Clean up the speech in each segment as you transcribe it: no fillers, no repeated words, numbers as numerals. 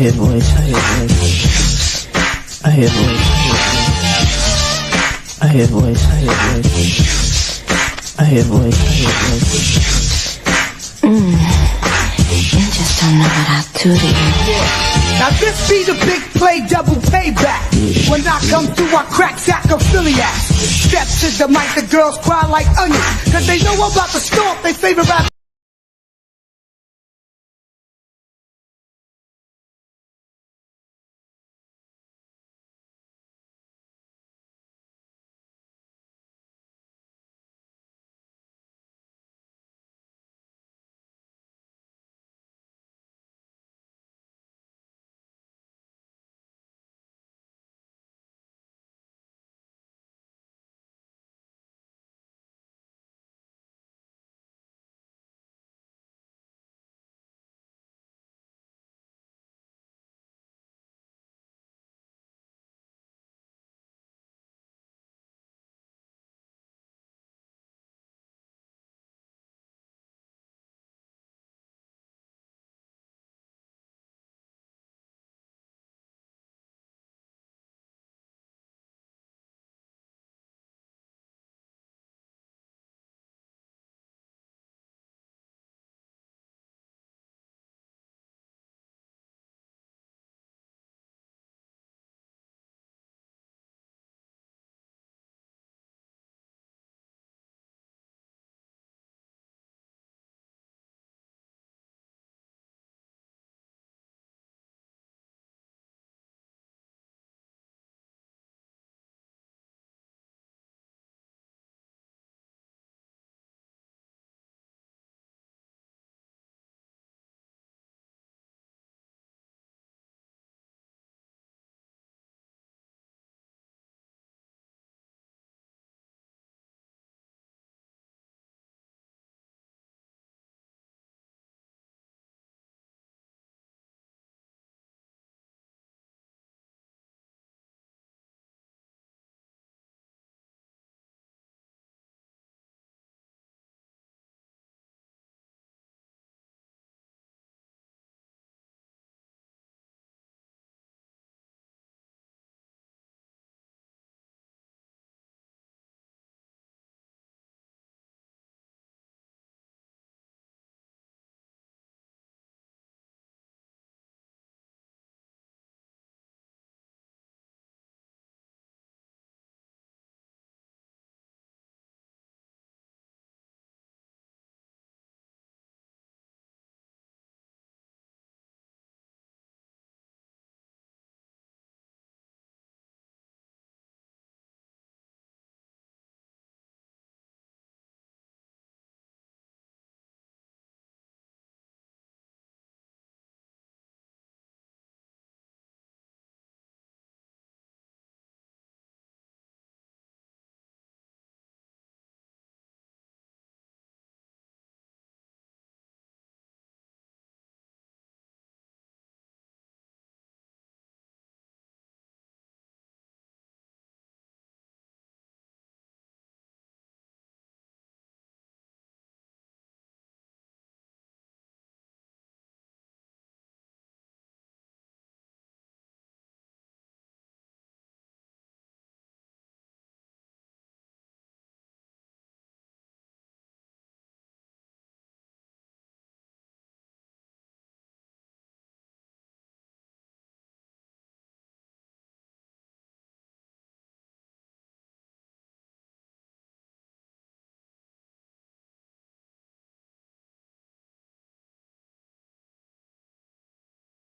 hear voice, I hear voice. I hear voice, I hear voice. I hear voice, I hear voice. I hear voice, I hear voice. You just don't know what I do to you. Now this be the big play double payback. When I come through, I crack sacrophiliacs. Step to the mic, the girls cry like onions, cause they know I'm about to stomp their favorite rap.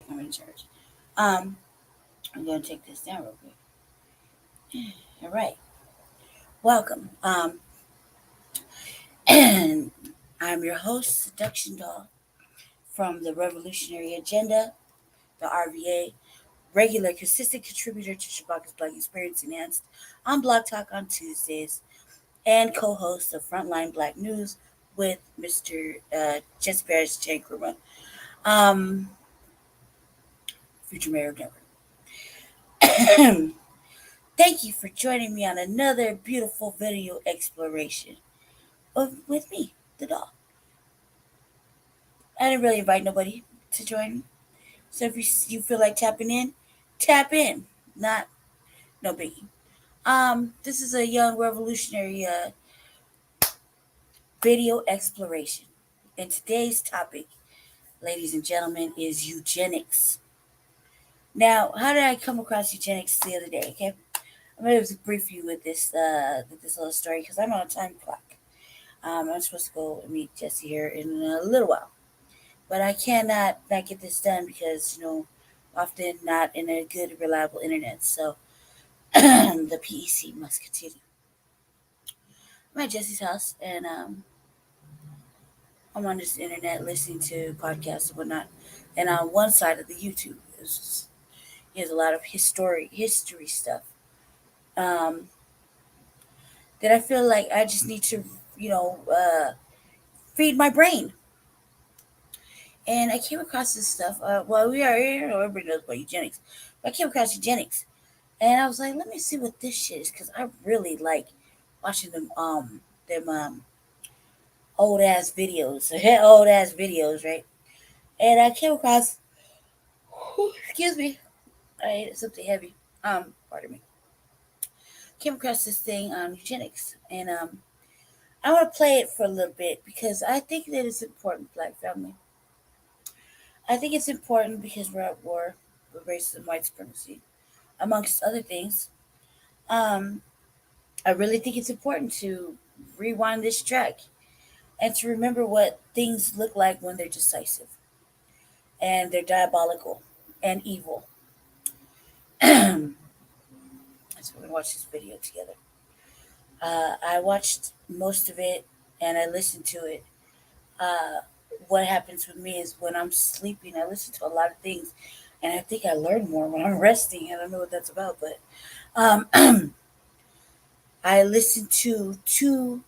I'm in church. I'm gonna take this down real quick. All right. Welcome. And I'm your host, Seduction Doll, from the Revolutionary Agenda, the RVA, regular consistent contributor to Shabaka's Black Experience Enhanced on Blog Talk on Tuesdays, and co-host of Frontline Black News with Mr. Jesse Paris J. Kruma, future mayor of Denver. Thank you for joining me on another beautiful video exploration with me, the doll. I didn't really invite nobody to join me, So if you feel like tapping in, tap in. Not no biggie. This is a young revolutionary video exploration. And today's topic, ladies and gentlemen, is eugenics. Now, how did I come across eugenics the other day? Okay, I'm going to brief you with this little story because I'm on a time clock. I'm supposed to go meet Jesse here in a little while, but I cannot not get this done because often not in a good reliable internet. So the P.E.C must continue. I'm at Jesse's house and I'm on this internet listening to podcasts and whatnot. And on one side of the YouTube, he has a lot of history stuff. Um, that I feel like I just need to, feed my brain. And I came across this stuff. Well, we are here. Everybody knows about eugenics. But I came across eugenics, and I was like, let me see what this shit is, because I really like watching them old ass videos, old ass videos, right? And I came across, excuse me, I ate something heavy. Pardon me. Came across this thing on eugenics, and I want to play it for a little bit because I think that it's important, Black family. I think it's important because we're at war with racism, white supremacy, amongst other things. Um, I really think it's important to rewind this track and to remember what things look like when they're decisive and they're diabolical and evil. So we're gonna watch this video together. I watched most of it and I listened to it. Uh, what happens with me is when I'm sleeping, I listen to a lot of things, and I think I learn more when I'm resting. I don't know what that's about, but um, I listened to two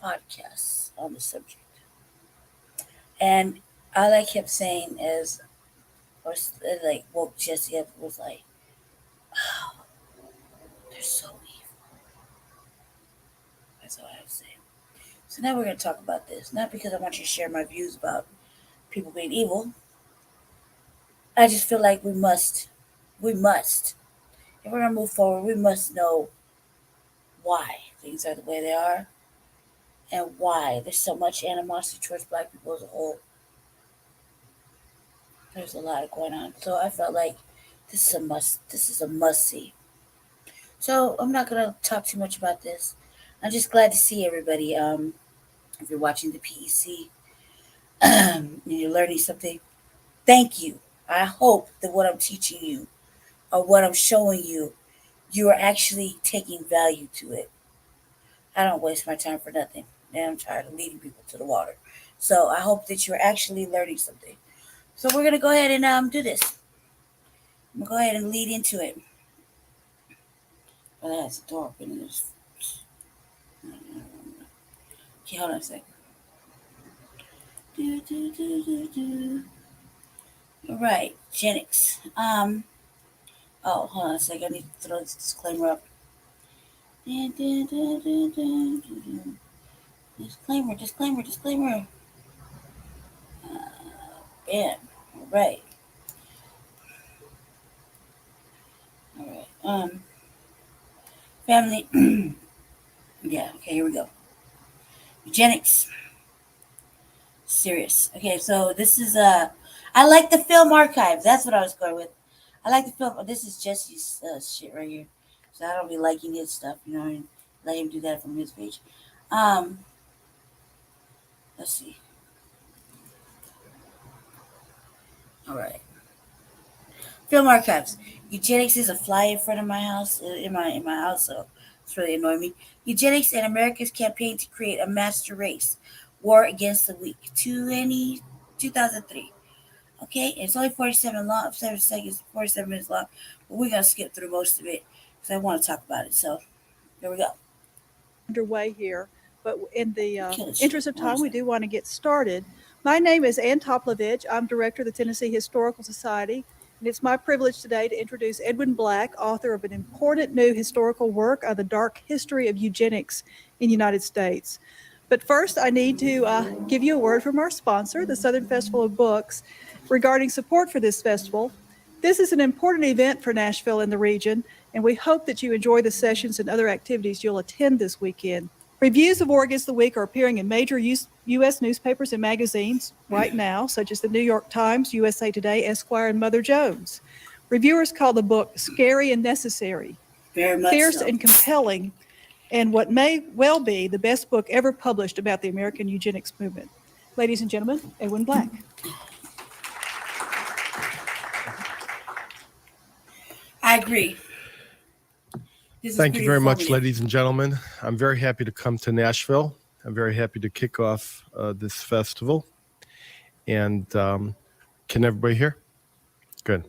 podcasts on the subject, and all I kept saying is, or like woke Jesse up was like, oh, they're so evil. That's all I have to say. So now we're gonna talk about this, not because I want you to share my views about people being evil. I just feel like we must, if we're gonna move forward, we must know why things are the way they are and why there's so much animosity towards Black people as a whole. There's a lot going on, so I felt like this is a must. This is a must see. So I'm not gonna talk too much about this. I'm just glad to see everybody. If you're watching the P.E.C. And you're learning something, thank you. I hope that what I'm teaching you or what I'm showing you, you are actually taking value to it. I don't waste my time for nothing, and I'm tired of leading people to the water. So I hope that you're actually learning something. So we're gonna go ahead and do this. I'm gonna go ahead and lead into it. Oh, that's the door open. Okay, hold on a second. All right, Genix. Oh, hold on a second. I need to throw this disclaimer up. Disclaimer. Bam. All right. Family. Yeah. Okay. Here we go. Eugenics. Serious. Okay. So this is I like the film archive. That's what I was going with. I like the film. This is Jesse's shit right here. So I don't be liking his stuff. And let him do that from his page. Um. Let's see. All right. Film archives. Eugenics is a fly in front of my house, in my house, so it's really annoying me. Eugenics and America's campaign to create a master race, war against the weak. 2003. Okay, it's only 47 long, 7 seconds, 47 minutes long, but we're gonna skip through most of it because I want to talk about it. So here we go. Underway here, but in the interest of time, we do want to get started. My name is Ann Toplovich. I'm director of the Tennessee Historical Society, and it's my privilege today to introduce Edwin Blacc, author of an important new historical work on the dark history of eugenics in the United States. But first, I need to give you a word from our sponsor, the Southern Festival of Books. regarding support for this festival. This is an important event for Nashville and the region, and we hope that you enjoy the sessions and other activities you'll attend this weekend. Reviews of War Against the Weak are appearing in major U.S. newspapers and magazines right now, such as the New York Times, USA Today, Esquire, and Mother Jones. Reviewers call the book scary and necessary, fierce so. and compelling, and what may well be the best book ever published about the American eugenics movement. Ladies and gentlemen, Edwin Blacc. I agree. Thank you very much, ladies and gentlemen. I'm very happy to come to Nashville. I'm very happy to kick off this festival. And can everybody hear? Good.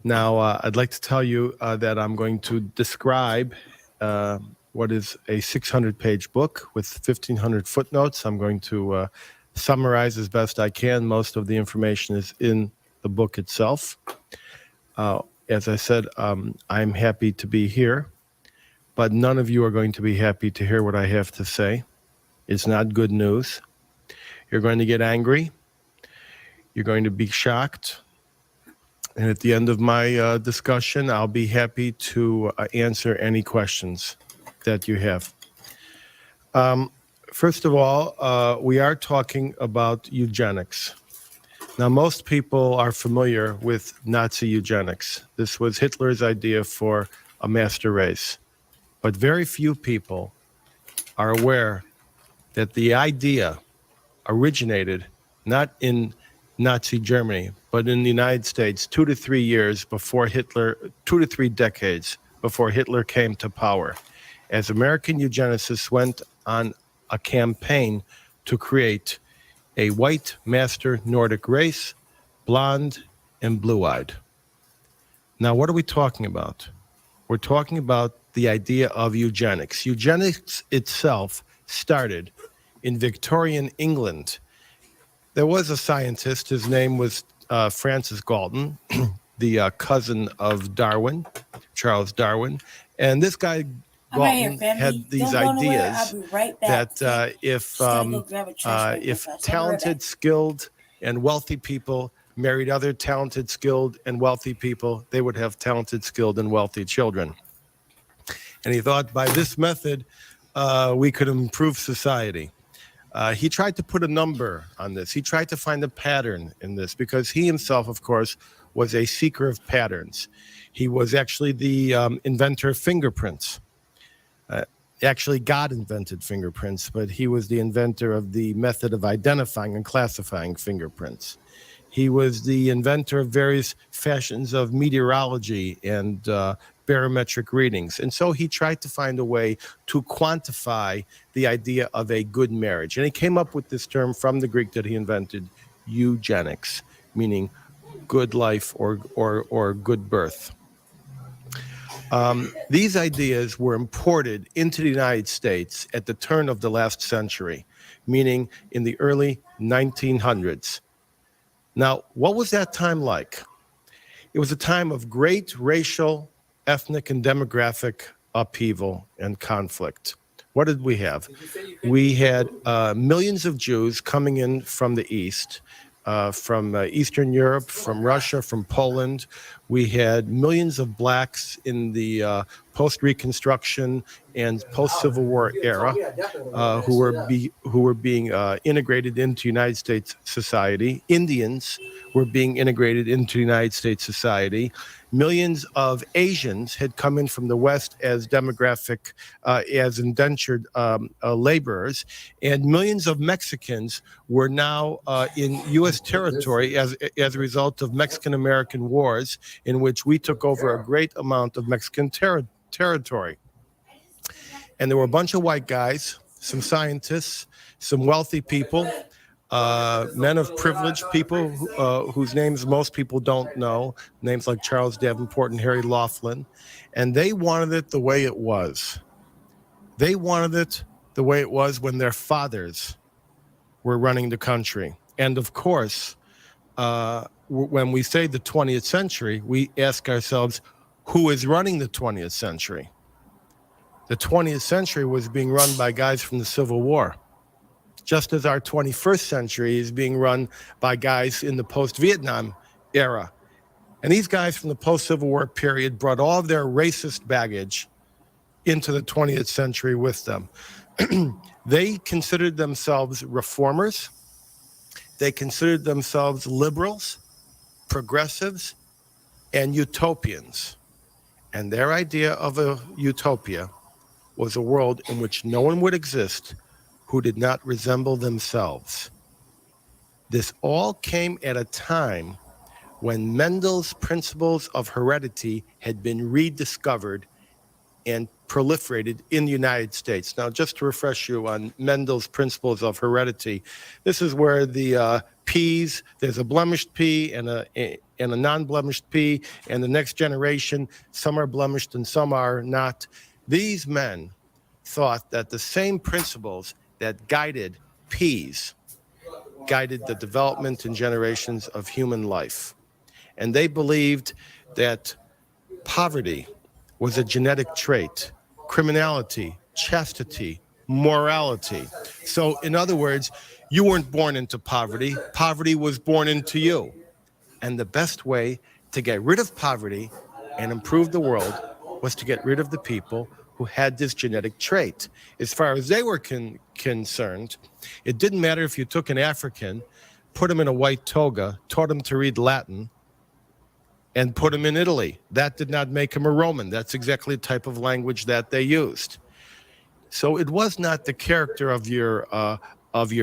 Now, I'd like to tell you that I'm going to describe what is a 600-page book with 1,500 footnotes. I'm going to summarize as best I can. Most of the information is in the book itself. As I said, I'm happy to be here. But none of you are going to be happy to hear what I have to say. It's not good news. You're going to get angry. You're going to be shocked. And at the end of my discussion, I'll be happy to answer any questions that you have. First of all, we are talking about eugenics. Now, most people are familiar with Nazi eugenics. This was Hitler's idea for a master race. But very few people are aware that the idea originated not in Nazi Germany, but in the United States 2 to 3 years before Hitler, 2 to 3 decades before Hitler came to power, as American eugenicists went on a campaign to create a white master Nordic race, blonde and blue-eyed. Now, what are we talking about? We're talking about the idea of eugenics. Eugenics itself started in Victorian England. There was a scientist, his name was Francis Galton, the cousin of Darwin, Charles Darwin. And this guy, Galton, had these ideas that if talented, skilled, and wealthy people married other talented, skilled, and wealthy people, they would have talented, skilled, and wealthy children. And he thought by this method, we could improve society. He tried to put a number on this. He tried to find a pattern in this because he himself, of course, was a seeker of patterns. He was actually the inventor of fingerprints. Actually, God invented fingerprints, but he was the inventor of the method of identifying and classifying fingerprints. He was the inventor of various fashions of meteorology and barometric readings. And so he tried to find a way to quantify the idea of a good marriage. And he came up with this term from the Greek that he invented, eugenics, meaning good life or good birth. These ideas were imported into the United States at the turn of the last century, meaning in the early 1900s. Now, what was that time like? It was a time of great racial, ethnic, and demographic upheaval and conflict. What did we have? We had millions of Jews coming in from the East, from Eastern Europe, from Russia, from Poland. We had millions of blacks in the post-Reconstruction and post-Civil War era who were being integrated into United States society. Indians were being integrated into United States society. Millions of Asians had come in from the West as as indentured laborers, and millions of Mexicans were now in U.S. territory as a result of Mexican-American wars, in which we took over a great amount of Mexican territory. And there were a bunch of white guys, some scientists, some wealthy people, men of privilege, people whose names most people don't know, names like Charles Davenport and Harry Laughlin, and they wanted it the way it was. They wanted it the way it was when their fathers were running the country. And of course, when we say the 20th century, we ask ourselves, who is running the 20th century? The 20th century was being run by guys from the Civil War. just as our 21st century is being run by guys in the post-Vietnam era. And these guys from the post-Civil War period brought all of their racist baggage into the 20th century with them. They considered themselves reformers. They considered themselves liberals, progressives, and utopians. And their idea of a utopia was a world in which no one would exist who did not resemble themselves. This all came at a time when Mendel's principles of heredity had been rediscovered and proliferated in the United States. Now, just to refresh you on Mendel's principles of heredity, this is where the P's, there's a blemished P and a non-blemished P, and the next generation, some are blemished and some are not. These men thought that the same principles that guided P's guided the development and generations of human life. And they believed that poverty was a genetic trait, criminality, chastity, morality. So in other words, you weren't born into poverty. Poverty was born into you. And the best way to get rid of poverty and improve the world was to get rid of the people who had this genetic trait. As far as they were concerned, it didn't matter if you took an African, put him in a white toga, taught him to read Latin, and put him in Italy. That did not make him a Roman. That's exactly the type of language that they used. So it was not the character of your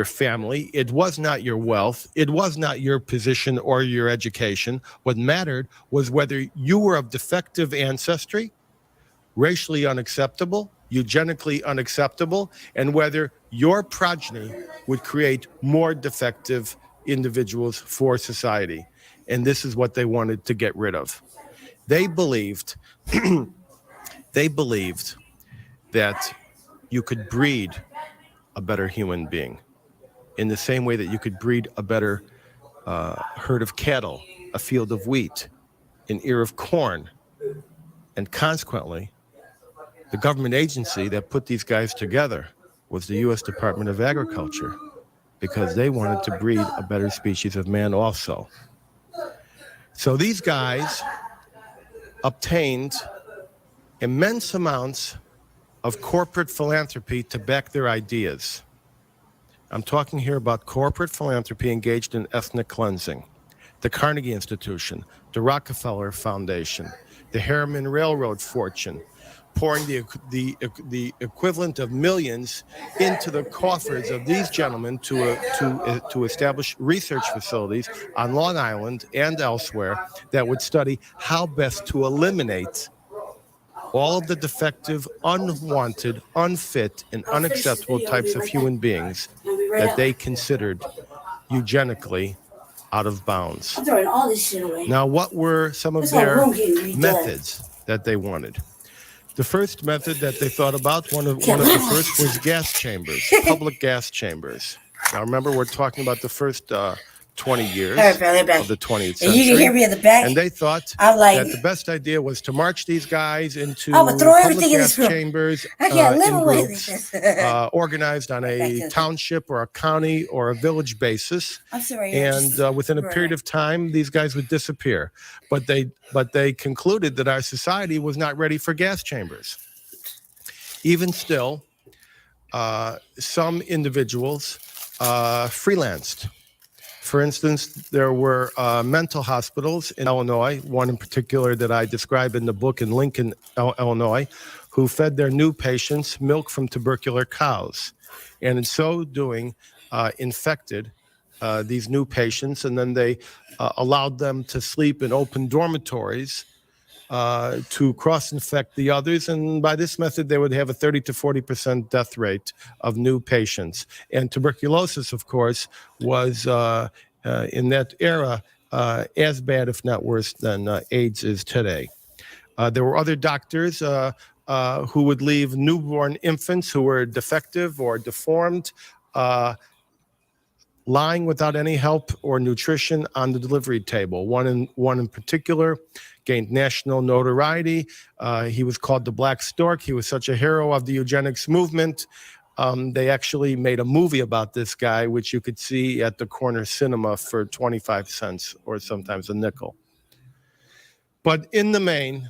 family. It was not your wealth. It was not your position or your education. What mattered was whether you were of defective ancestry, racially unacceptable, eugenically unacceptable, and whether your progeny would create more defective individuals for society. And this is what they wanted to get rid of. They believed, that you could breed a better human being in the same way that you could breed a better herd of cattle, a field of wheat, an ear of corn. And consequently, the government agency that put these guys together was the U.S. Department of Agriculture, because they wanted to breed a better species of man also. So these guys obtained immense amounts of corporate philanthropy to back their ideas. I'm talking here about corporate philanthropy engaged in ethnic cleansing. The Carnegie Institution, the Rockefeller Foundation, the Harriman Railroad fortune, pouring the equivalent of millions into the coffers of these gentlemen to establish research facilities on Long Island and elsewhere that would study how best to eliminate all of the defective, unwanted, unfit, and unacceptable types of human beings that they considered eugenically out of bounds. I'm throwing all this shit away. Now, what were some of their methods that they wanted? The first method that they thought about, one of the first, was gas chambers, public gas chambers. Now, remember, we're talking about the first 20 years of the 20th century. And you can hear me in the back. And they thought that the best idea was to march these guys into I would throw public everything in gas this room. chambers I can't live in away groups, with this. organized on a township or a county or a village basis. I'm sorry. And within a period of time, these guys would disappear. But they concluded that our society was not ready for gas chambers. Even still, some individuals freelanced. For instance, there were mental hospitals in Illinois, one in particular that I describe in the book in Lincoln, Illinois, who fed their new patients milk from tubercular cows. And in so doing, infected these new patients, and then they allowed them to sleep in open dormitories to cross-infect the others. And by this method, they would have a 30 to 40% death rate of new patients. And tuberculosis, of course, was in that era as bad, if not worse, than AIDS is today. There were other doctors who would leave newborn infants who were defective or deformed, lying without any help or nutrition on the delivery table. One in particular gained national notoriety. He was called the Black Stork. He was such a hero of the eugenics movement They actually made a movie about this guy, which you could see at the corner cinema for 25 cents or sometimes a nickel. But in the main,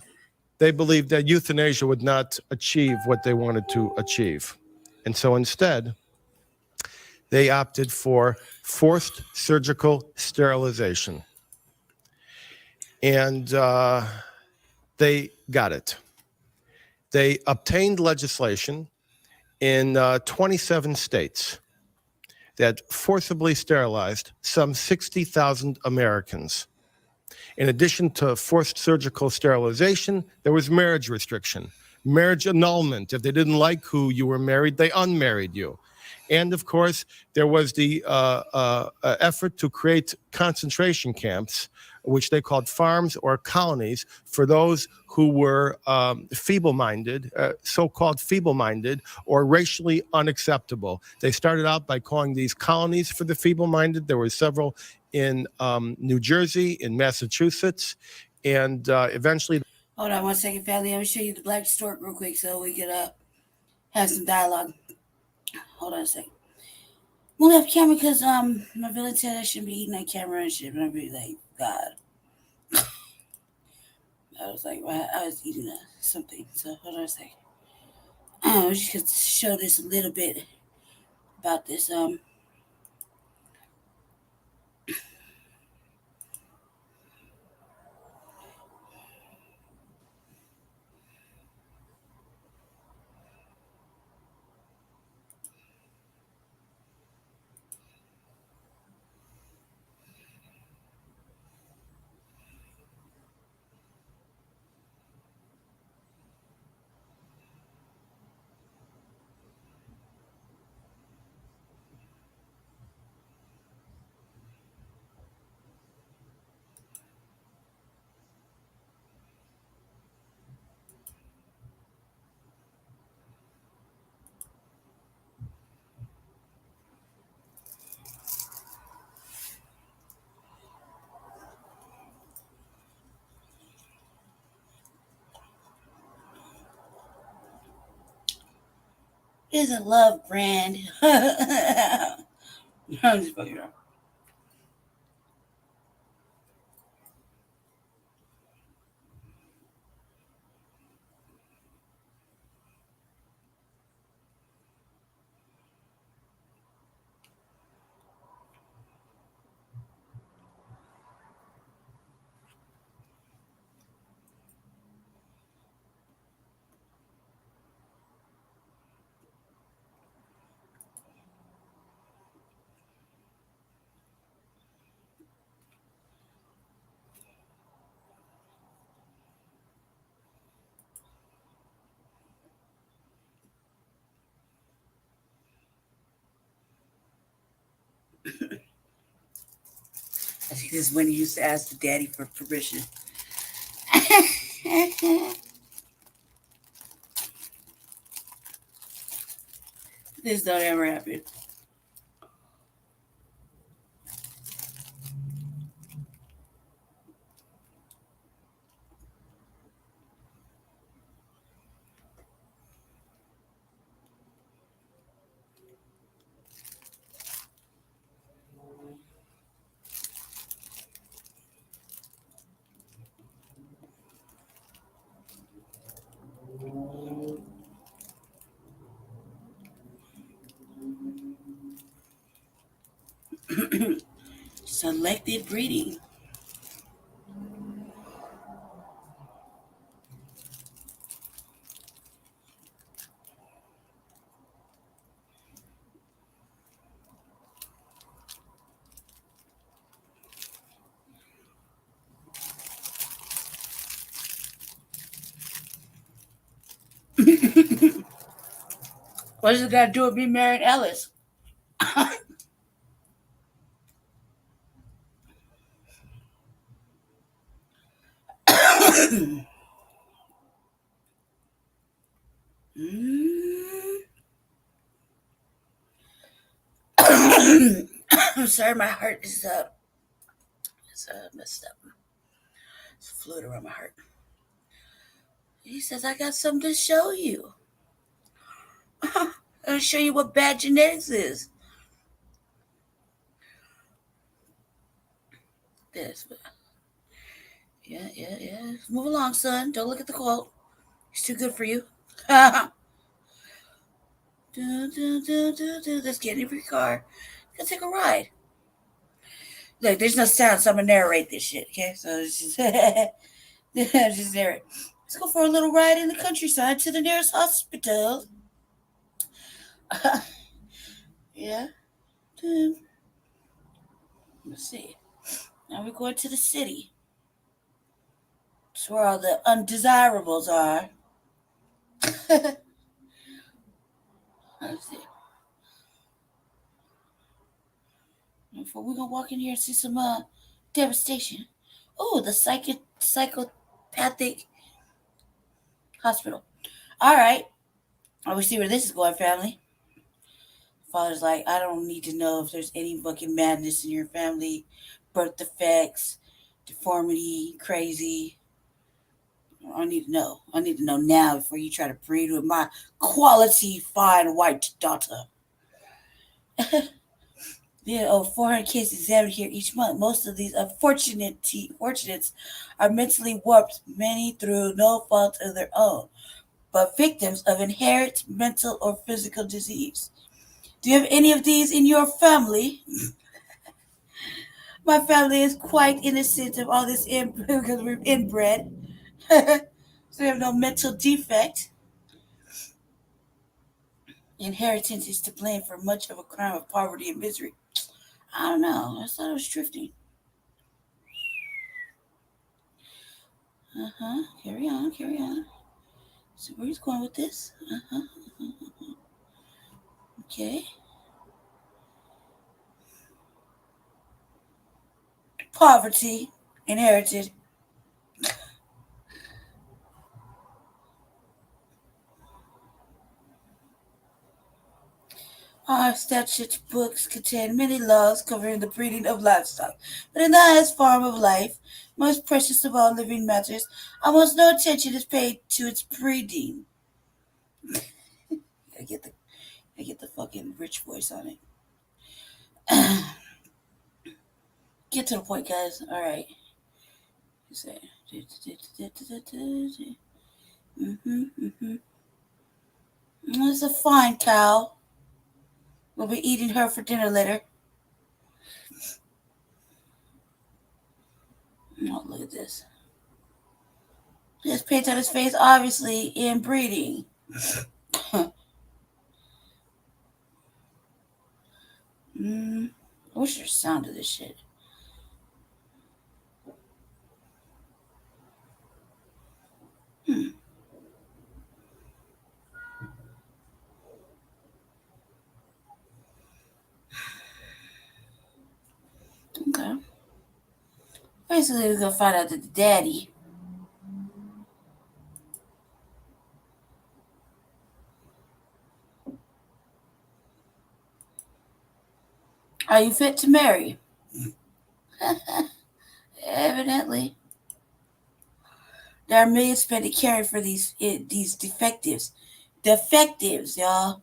they believed that euthanasia would not achieve what they wanted to achieve. And so instead, they opted for forced surgical sterilization. And they got it. They obtained legislation in 27 states that forcibly sterilized some 60,000 Americans. In addition to forced surgical sterilization, there was marriage restriction, marriage annulment. If they didn't like who you were married, they unmarried you. And of course, there was the effort to create concentration camps, which they called farms or colonies, for those who were feeble-minded, so-called feeble-minded, or racially unacceptable. They started out by calling these colonies for the feeble-minded. There were several in New Jersey, in Massachusetts, and eventually. Hold on one second, family. Let me show you the black stork real quick so we could have some dialogue. Hold on a second. We'll have camera because my villain said I shouldn't be eating that camera and shit. But I'd be like, God. I was like, well, I was eating something. So hold on a second. I just could show this a little bit about this. It is a love brand. I'm just fucking around. I think this is when he used to ask the daddy for permission. This don't ever happen. Selected breeding. What does it got to do with me marrying Ellis? I'm sorry, my heart is messed up. It's fluid around my heart. He says, I got something to show you. I'll show you what bad genetics is. This. Yeah. Move along, son. Don't look at the quote. It's too good for you. Let's get in your car. Let's take a ride. Look, there's no sound, so I'm gonna narrate this shit. Okay, so it's just just narrate. Let's go for a little ride in the countryside to the nearest hospital. Yeah. Let's see. Now we're going to the city. It's where all the undesirables are. Let's see. We're gonna walk in here and see some devastation. Oh, the psychopathic hospital. All right. We see where this is going, family. Father's like, I don't need to know if there's any fucking madness in your family, birth defects, deformity, crazy. I need to know. I need to know now before you try to breed with my quality, fine white daughter. Yeah, 400 kids examined here each month. Most of these unfortunates are mentally warped, many through no fault of their own, but victims of inherent mental or physical disease. Do you have any of these in your family? My family is quite innocent of all this because we're inbred. So we have no mental defect. Inheritance is to blame for much of a crime of poverty and misery. I don't know. I thought it was drifting. Carry on. So where he's going with this? Okay. Poverty, inherited. Our statute books contain many laws covering the breeding of livestock, but in the highest form of life, most precious of all living matters, almost no attention is paid to its breeding. I get the fucking rich voice on it. Get to the point, guys. All right. It's a fine cow. We'll be eating her for dinner later. Oh, look at this. This paint on his face, obviously inbreeding. I wish there's sound to this shit. Okay. Basically, we're gonna find out that the daddy are you fit to marry? Evidently. There are millions spent caring for these defectives. Defectives, y'all.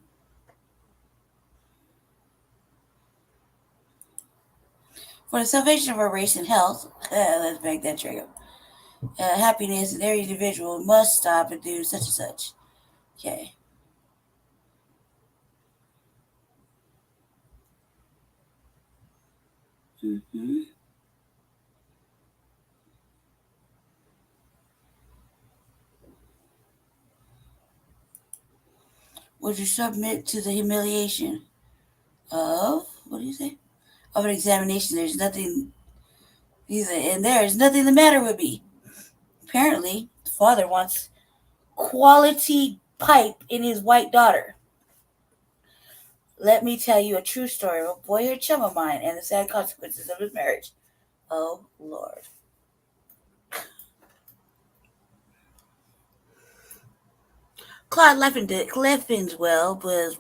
For the salvation of our race and health, let's make that trigger. Happiness in every individual must stop and do such and such. Okay. Would you submit to the humiliation of, what do you say? Of an examination? There's nothing, and there's nothing the matter with me. Apparently, the father wants quality pipe in his white daughter. Let me tell you a true story of a boyhood chum of mine and the sad consequences of his marriage. Oh, Lord. Claude Leffingwell was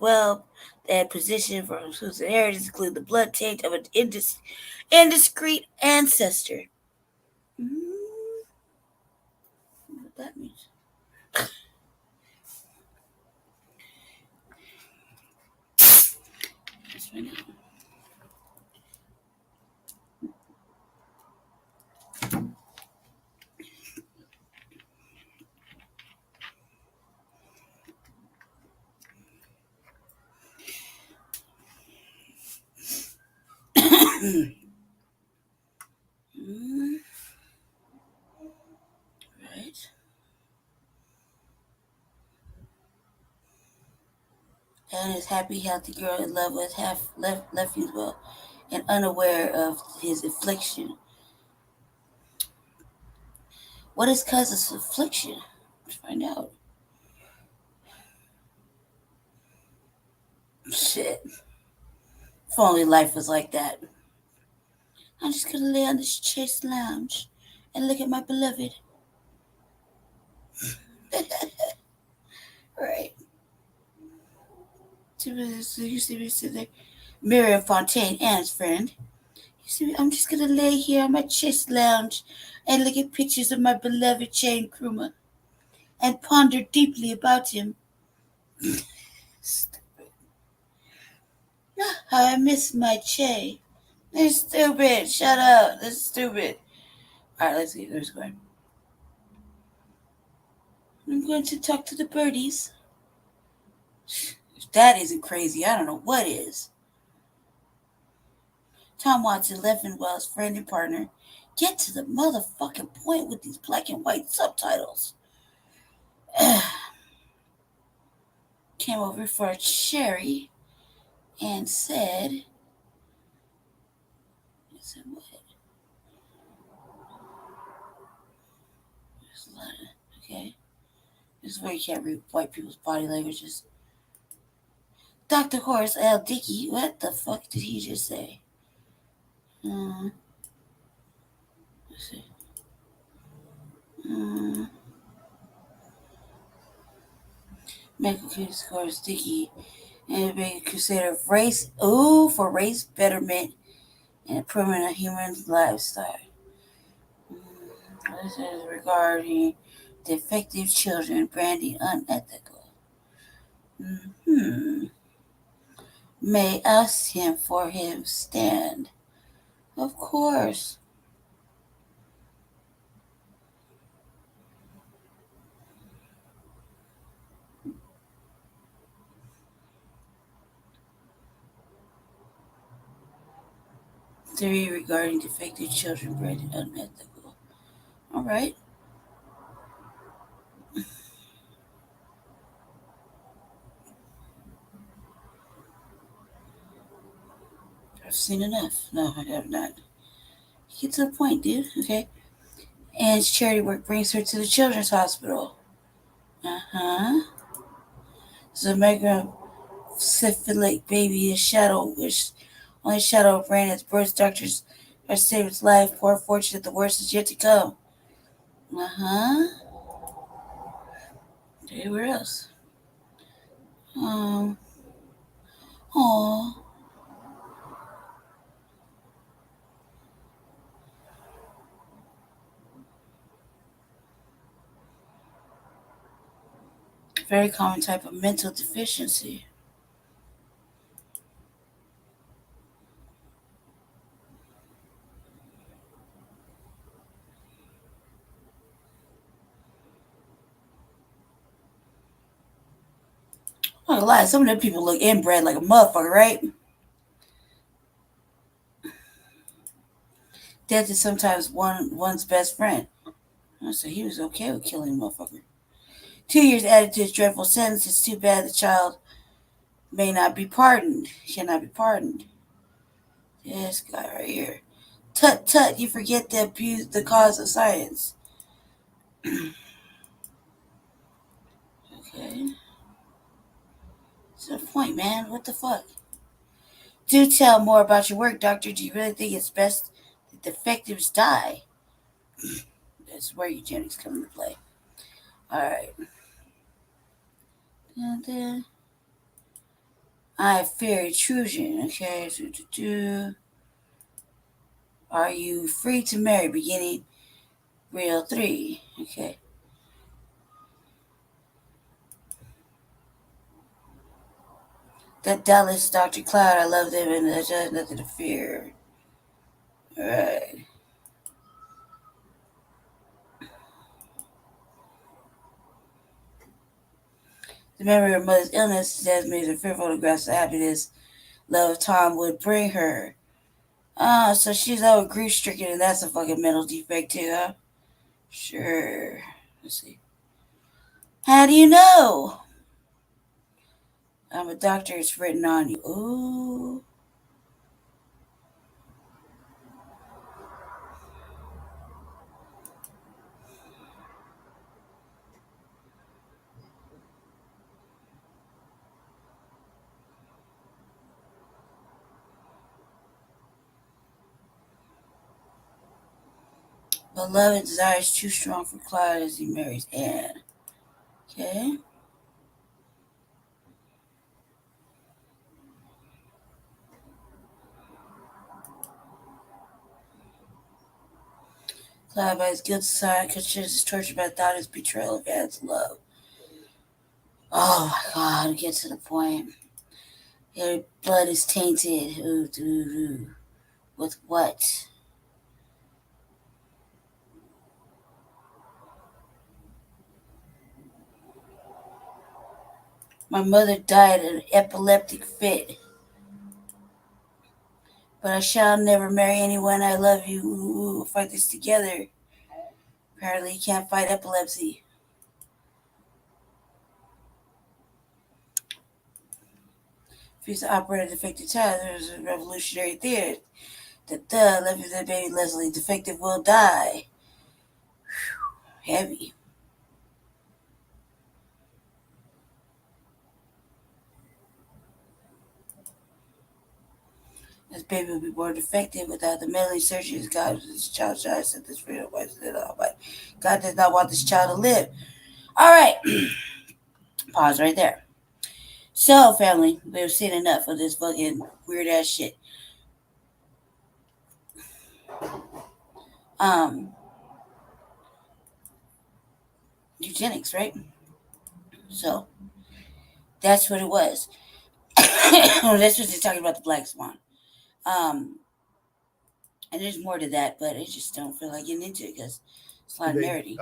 that position from whose inheritance include the blood taint of an indiscreet ancestor. What that means? find out. Right. And his happy, healthy girl in love with half left well and unaware of his affliction. What is cousin's affliction? Let's find out. Shit. If only life was like that. I'm just gonna lay on this chase lounge and look at my beloved. Right. So you see me sitting there. Miriam Fontaine, Anne's friend. You see me, I'm just gonna lay here on my chest lounge and look at pictures of my beloved Jane Krumah and ponder deeply about him. Stupid. How I miss my Che. They're stupid. Shut up. That's stupid. Alright, let's see. Let's go. I'm going to talk to the birdies. If that isn't crazy, I don't know what is. Tom Watson, Leffenwell's friend and partner. Get to the motherfucking point with these black and white subtitles. Came over for a cherry and said what? There's a lot of, okay. This is where you can't read white people's body languages. Dr. Horace L. Dickey, what the fuck did he just say? Let's see. Medical case Horace Dickey and a big crusader of race, for race betterment and improvement of human lifestyle. This is regarding defective children, branding unethical. May ask him for his stand. Of course. Theory regarding defective children, branding unethical. All right. I've seen enough. No, I have not. Get to the point, dude. Okay. And charity work brings her to the children's hospital. So Megan syphilitic baby is shadow, which only shadow of brain as birth doctors are saved its life. Poor fortune that the worst is yet to come. Okay, where else? Oh. Very common type of mental deficiency. I'm not gonna lie, some of them people look inbred like a motherfucker, right? Death is sometimes one's best friend. So he was okay with killing a motherfucker. 2 years added to his dreadful sentence. It's too bad the child may not be pardoned. Cannot be pardoned. This guy right here. Tut tut, you forget to abuse the cause of science. Okay. What's the point, man? What the fuck? Do tell more about your work, doctor. Do you really think it's best that defectives die? That's where eugenics come into play. Alright. I fear intrusion. Okay. Are you free to marry beginning real 3? Okay. That Dallas Dr. Cloud, I love them and there's nothing to fear. Alright. The memory of her mother's illness has made her fear photographs of happiness, love of Tom would bring her. So she's all grief stricken and that's a fucking mental defect too, huh? Sure. Let's see. How do you know? I'm a doctor, it's written on you. Ooh. But love and desire is too strong for Clyde as he marries Anne. Okay. Clyde, by his guilt side, considers his torture by thought his betrayal of Anne's love. Oh my god, get to the point. Your blood is tainted. Ooh. With what? My mother died in an epileptic fit. But I shall never marry anyone. I love you. Ooh, we'll fight this together. Apparently, you can't fight epilepsy. If he's to operate a defective child, there's a revolutionary theory that left with the baby Leslie defective will die. Whew, heavy. This baby will be born defective without the meddling surgeries. God, this child shall set this freedom. But God does not want this child to live. All right. Pause right there. So, family, we've seen enough of this fucking weird ass shit. Eugenics, right? So, that's what it was. That's what they're talking about, the black swan. And there's more to that, but I just don't feel like getting into it because it's a lot of narrative.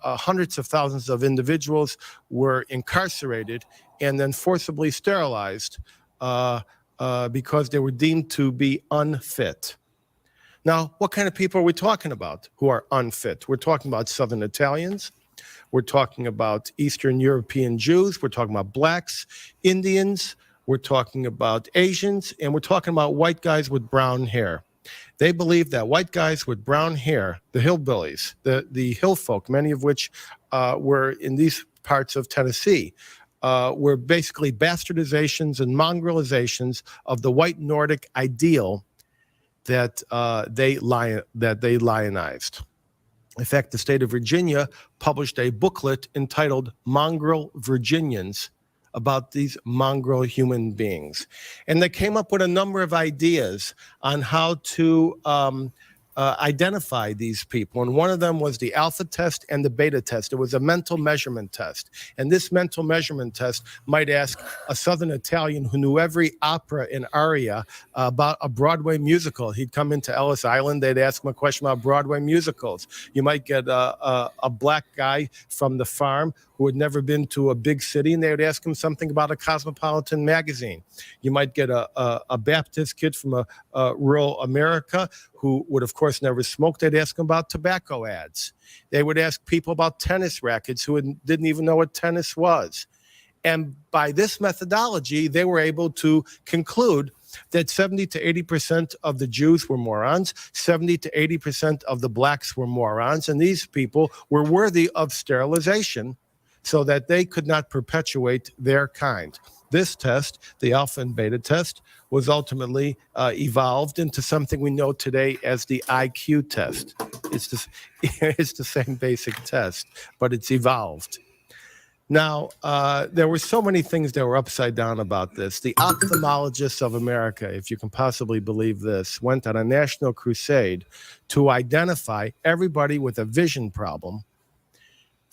Hundreds of thousands of individuals were incarcerated and then forcibly sterilized because they were deemed to be unfit. Now, what kind of people are we talking about who are unfit? We're talking about Southern Italians. We're talking about Eastern European Jews. We're talking about blacks, Indians. We're talking about Asians. And we're talking about white guys with brown hair. They believe that white guys with brown hair, the hillbillies, the hill folk, many of which were in these parts of Tennessee, were basically bastardizations and mongrelizations of the white Nordic ideal that they lionized. In fact, the state of Virginia published a booklet entitled Mongrel Virginians about these mongrel human beings. And they came up with a number of ideas on how to identify these people. And one of them was the alpha test and the beta test. It was a mental measurement test. And this mental measurement test might ask a Southern Italian who knew every opera and aria about a Broadway musical. He'd come into Ellis Island, they'd ask him a question about Broadway musicals. You might get a black guy from the farm who had never been to a big city, and they would ask him something about a cosmopolitan magazine. You might get a Baptist kid from a rural America who would, of course, never smoke. They'd ask him about tobacco ads. They would ask people about tennis rackets who didn't even know what tennis was. And by this methodology, they were able to conclude that 70 to 80% of the Jews were morons, 70 to 80% of the blacks were morons, and these people were worthy of sterilization so that they could not perpetuate their kind. This test, the alpha and beta test, was ultimately evolved into something we know today as the IQ test. It's the same basic test, but it's evolved. Now, there were so many things that were upside down about this. The ophthalmologists of America, if you can possibly believe this, went on a national crusade to identify everybody with a vision problem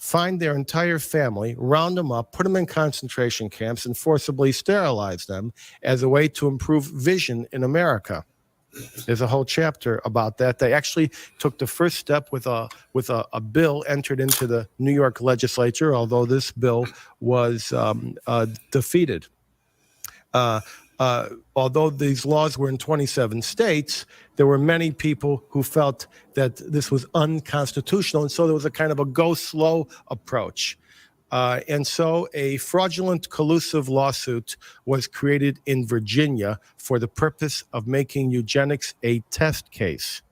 find their entire family, round them up, put them in concentration camps, and forcibly sterilize them as a way to improve vision in America. There's a whole chapter about that. They actually took the first step with a bill entered into the New York legislature, although this bill was defeated. Although these laws were in 27 states, there were many people who felt that this was unconstitutional, and so there was a kind of a go slow approach. And so a fraudulent collusive lawsuit was created in Virginia for the purpose of making eugenics a test case.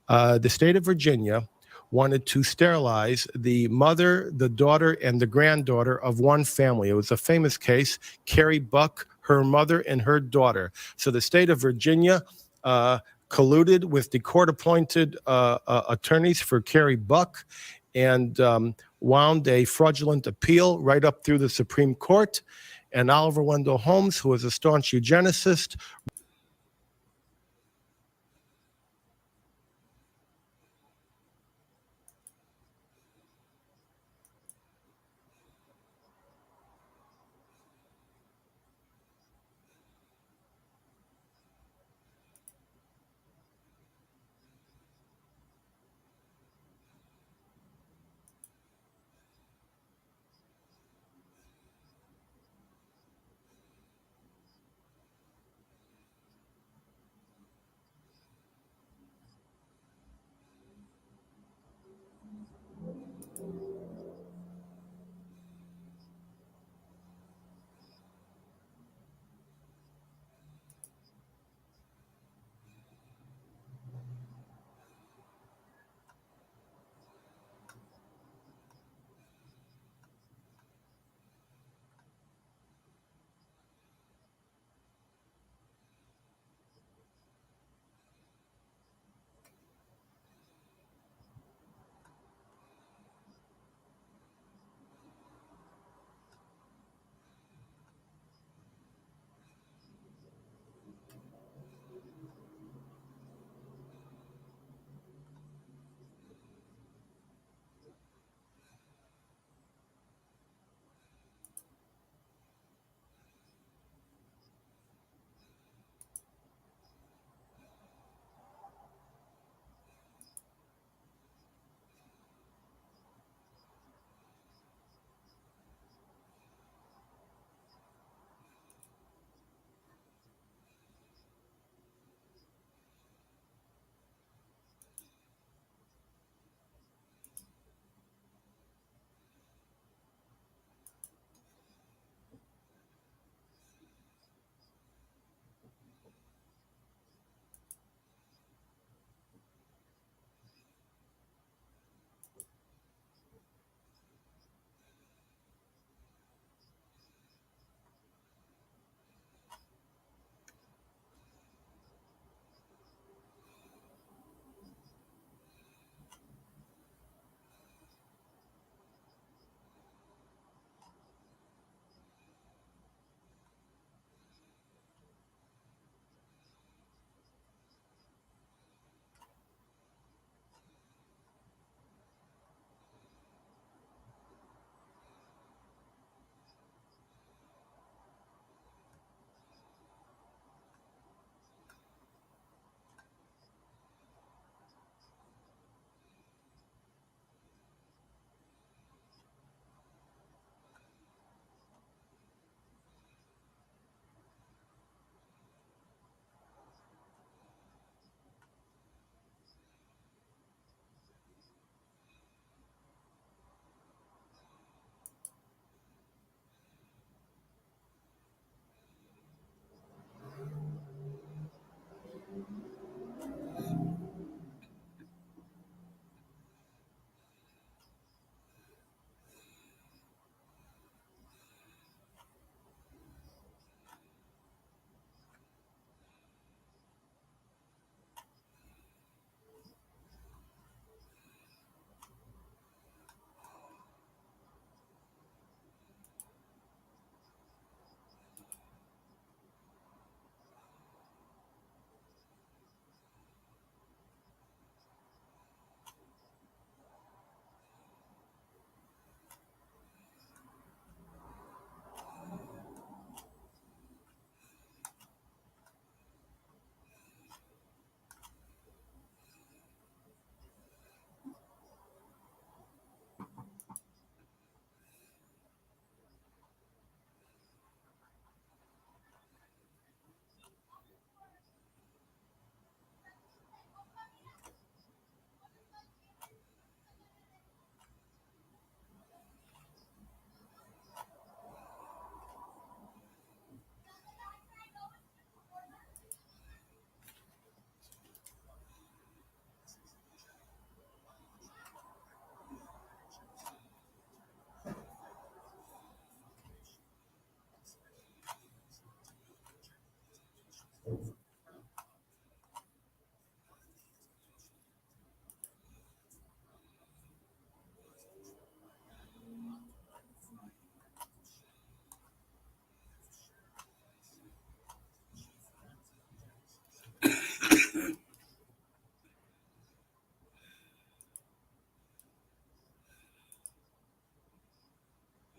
The state of Virginia wanted to sterilize the mother, the daughter, and the granddaughter of one family. It was a famous case, Carrie Buck, her mother, and her daughter. So the state of Virginia colluded with the court-appointed attorneys for Carrie Buck and wound a fraudulent appeal right up through the Supreme Court. And Oliver Wendell Holmes, who was a staunch eugenicist,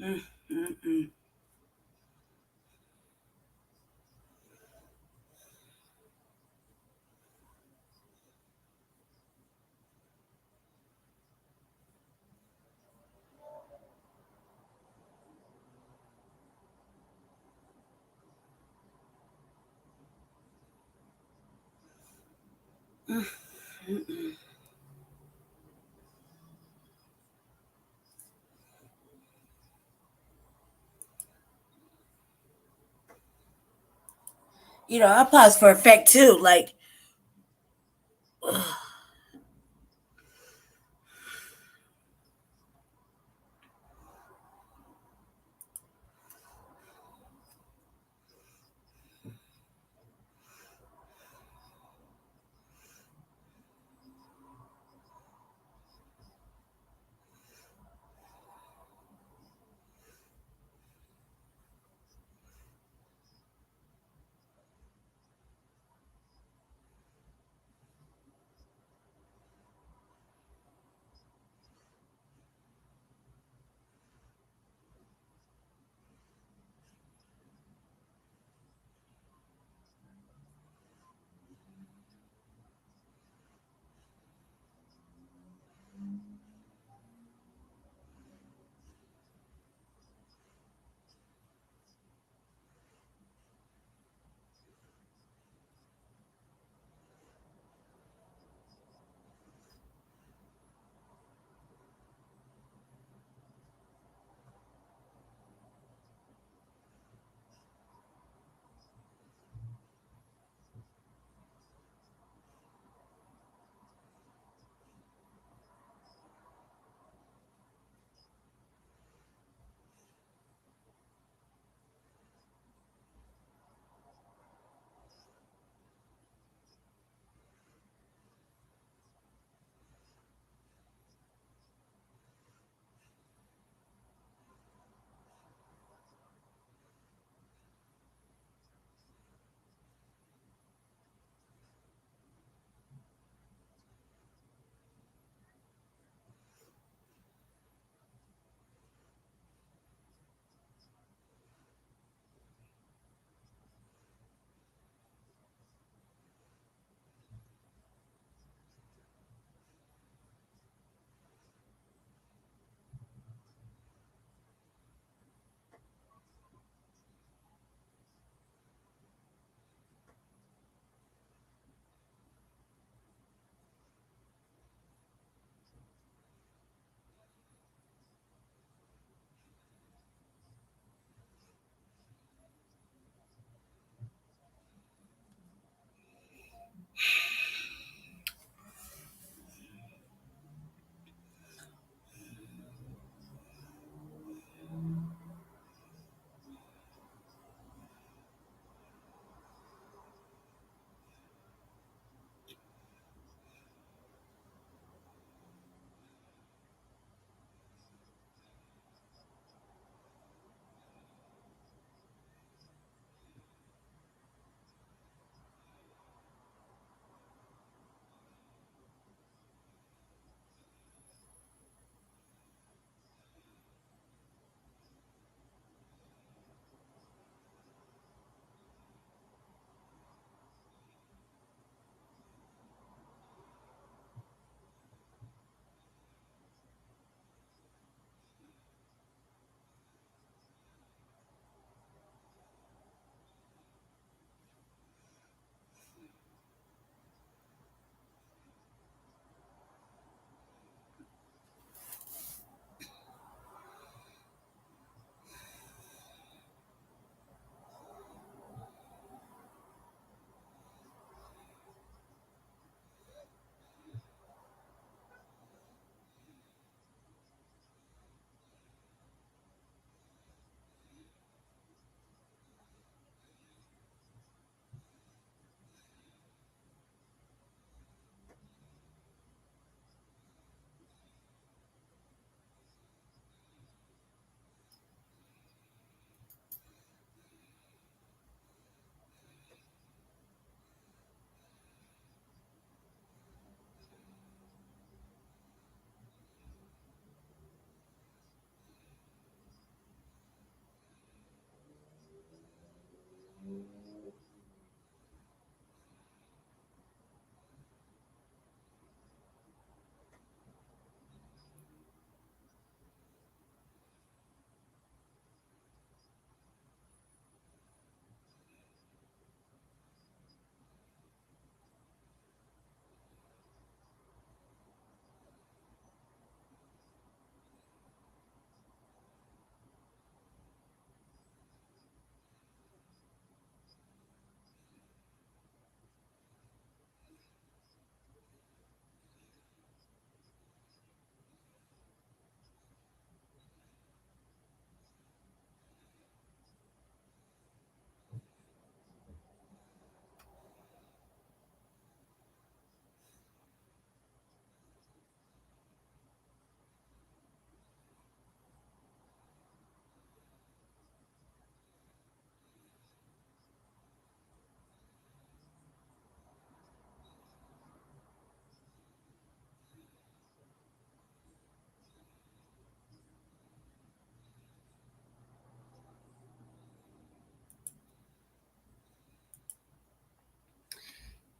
Mm-mm. Mm-mm. I pause for effect too. Like,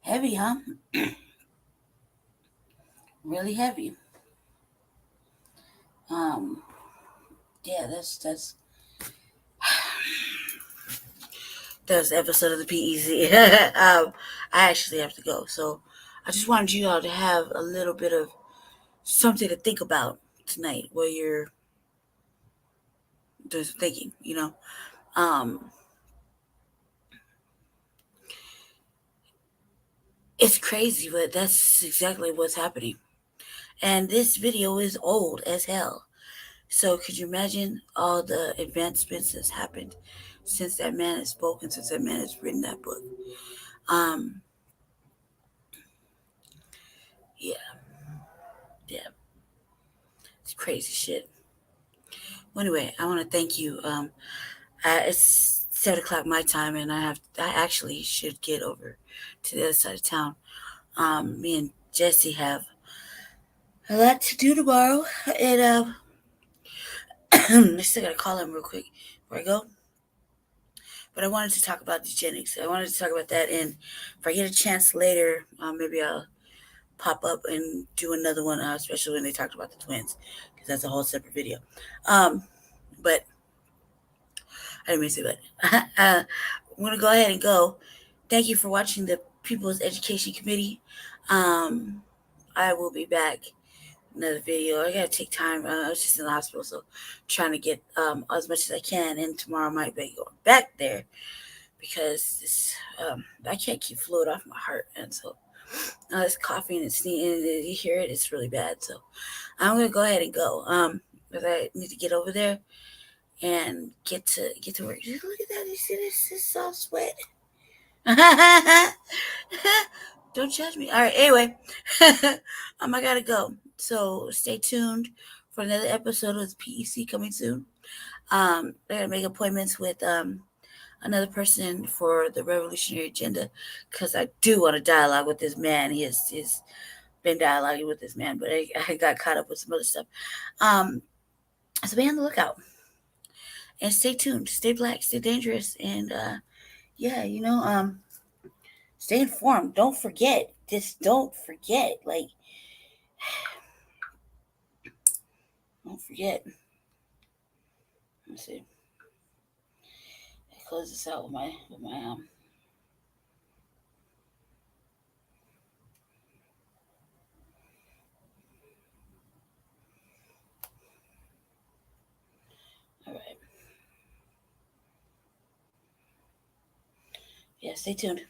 Heavy, huh? Really heavy. Yeah, that's the episode of the P.E.C. I actually have to go, so I just wanted you all to have a little bit of something to think about tonight while you're doing some thinking. It's crazy, but that's exactly what's happening. And this video is old as hell. So could you imagine all the advancements that's happened since that man has spoken, since that man has written that book? Um, yeah, yeah, it's crazy shit. Well, anyway, I want to thank you. It's 7 o'clock my time, and I actually should get over to the other side of town. Me and Jesse have a lot to do tomorrow, and I still gotta call him real quick before I go. But I wanted to talk about eugenics. I wanted to talk about that, and if I get a chance later, maybe I'll pop up and do another one, especially when they talked about the twins, because that's a whole separate video. But I didn't mean to say that. I'm gonna go ahead and go. Thank you for watching the People's Education Committee. I will be back another video. I gotta take time. I was just in the hospital, so trying to get as much as I can. And tomorrow I might be going back there because this, I can't keep fluid off my heart, and so it's coughing and sneezing. You hear it? It's really bad. So I'm gonna go ahead and go. Because I need to get over there and get to work. Look at that! You see this soft sweat. Don't judge me. All right. Anyway, I gotta go. So stay tuned for another episode of the P.E.C. coming soon. I gotta make appointments with another person for the revolutionary agenda because I do want to dialogue with this man. He's been dialoguing with this man, but I got caught up with some other stuff. So be on the lookout and stay tuned. Stay black. Stay dangerous. And stay informed. Don't forget. Just don't forget. Like, don't forget. Let's see. I close this out with my all right. Yeah, stay tuned.